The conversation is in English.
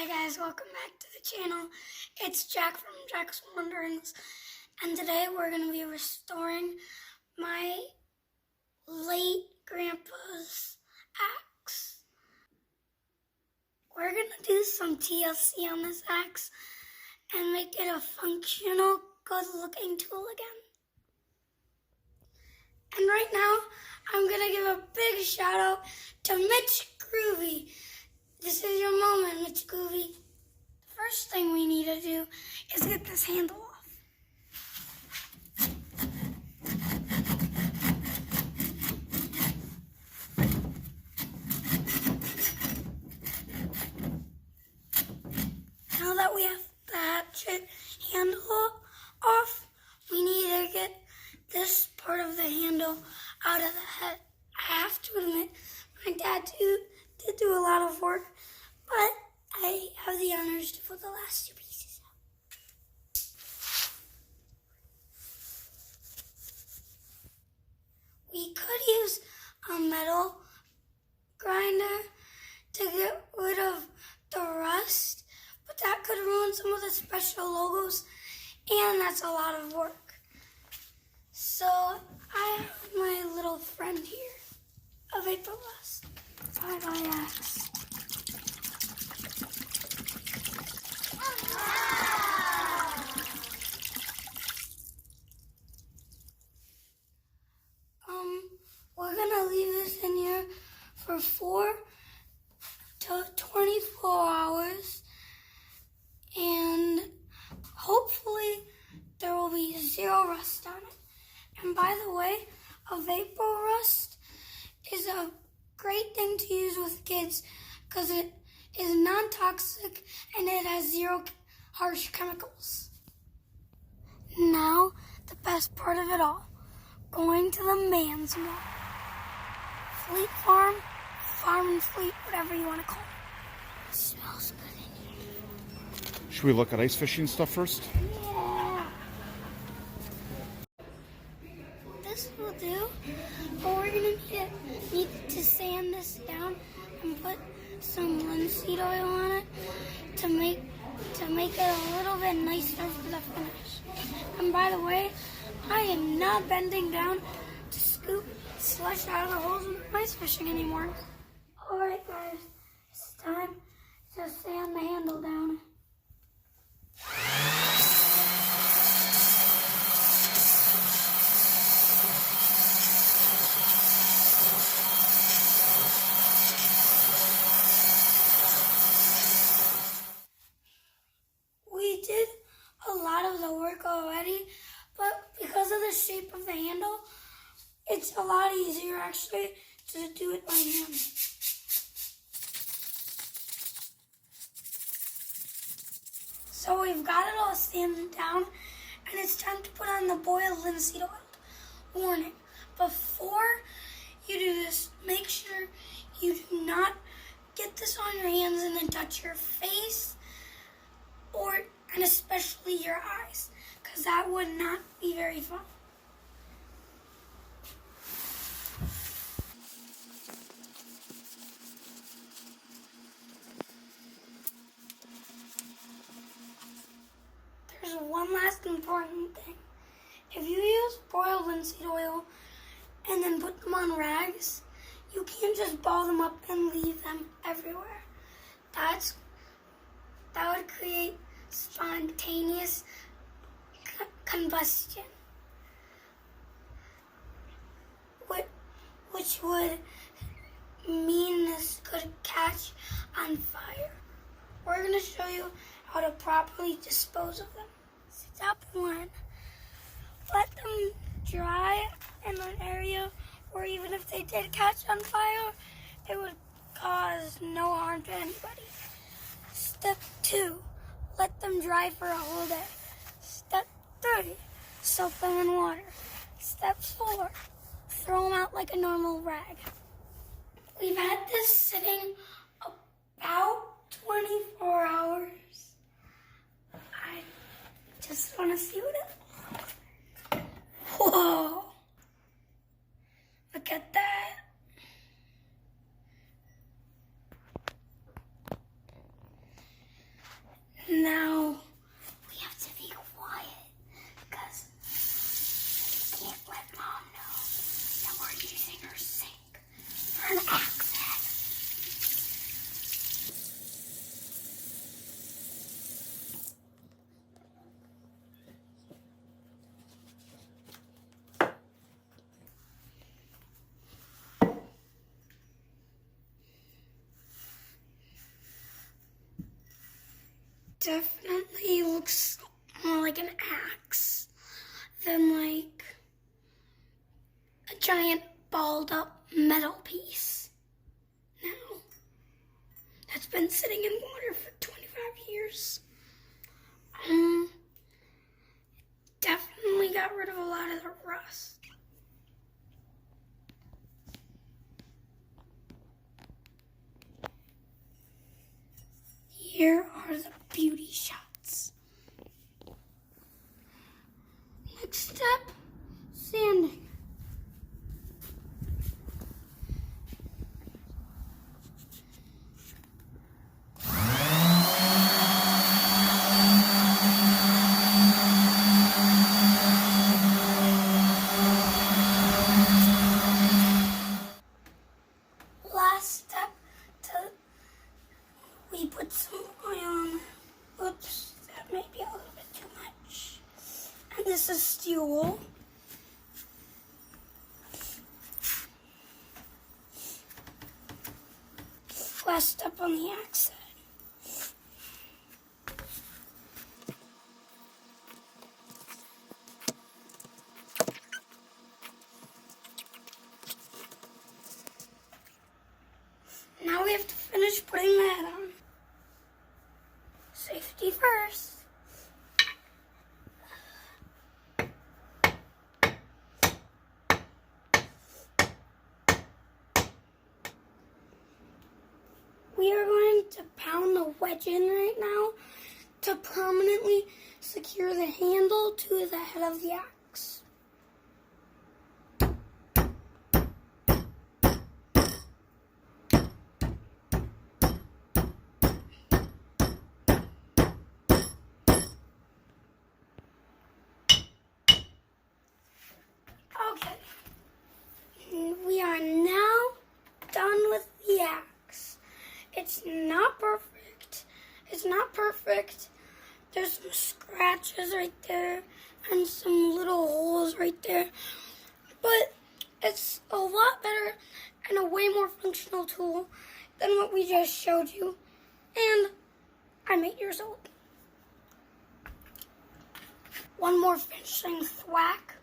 guys, welcome back to the channel. It's Jack from Jack's Wanderings, and today we're going to be restoring my late grandpa's axe. We're going to do some TLC on this axe and make it a functional, good-looking tool again. And right now, I'm going to give a big shout out to Mitch Groovy. This is your moment, Mitch Groovy. The first thing we need to do is get this handle off. Now that we have the hatchet handle off, we need to get this part of the handle out of the head. I have to admit, my dad did do a lot of work, but I have the honors to put the last two pieces out. We could use a metal grinder to get rid of the rust, but that could ruin some of the special logos, and that's a lot of work. So I have my little friend here, a Vapor Rust 5iX. We're gonna leave this in here for 4 to 24 hours, and hopefully there will be 0 rust on it. And by the way, a Vapor Rust is a great thing to use with kids because it is non-toxic and it has 0 harsh chemicals. Now, the best part of it all, going to the man's mall. Fleet Farm, Farm and Fleet, whatever you want to call it. It smells good in here. Should we look at ice fishing stuff first? Yeah. This will do, but we're gonna need to sand this down and put some linseed oil on it to make it a little bit nicer for the finish. And by the way, I am not bending down to scoop slush out of the holes in ice fishing anymore. Alright guys, it's time to sand the handle down. We did a lot of the work already, but because of the shape of the handle, it's a lot easier actually to do it by hand. So we've got it all sanded down, and it's time to put on the boiled linseed oil. Warning, before you do this, make sure you do not get this on your hands and then touch your face, and especially your eyes, because that would not be very fun. There's one last important thing. If you use boiled linseed oil and then put them on rags, you can't just ball them up and leave them everywhere. That would create spontaneous combustion, which would mean this could catch on fire. We're going to show you how to properly dispose of them. Step 1, let them dry in an area where even if they did catch on fire, it would cause no harm to anybody. Step 2, let them dry for a whole day. Step 3, soak them in water. Step 4, throw them out like a normal rag. We've had this sitting about 24 hours. I just want to see what it... Whoa! Look at that. Now we have to be quiet because we can't let Mom know that we're using her sink for an axe head. Definitely looks more like an axe than like a giant balled up metal piece. Now, that's been sitting in water for 25 years. Definitely got rid of a lot of the rust. Here are the beauty shots. Next step, sanding. Last step, we put some oil on. Oops, that may be a little bit too much. And this is steel wool. Last step on the axe head. Now we have to finish putting the head on. Safety first. We are going to pound the wedge in right now to permanently secure the handle to the head of the axe. Okay, we are now done with the axe. It's not perfect. It's not perfect. There's some scratches right there and some little holes right there. But it's a lot better and a way more functional tool than what we just showed you. And I'm 8 years old. One more finishing thwack.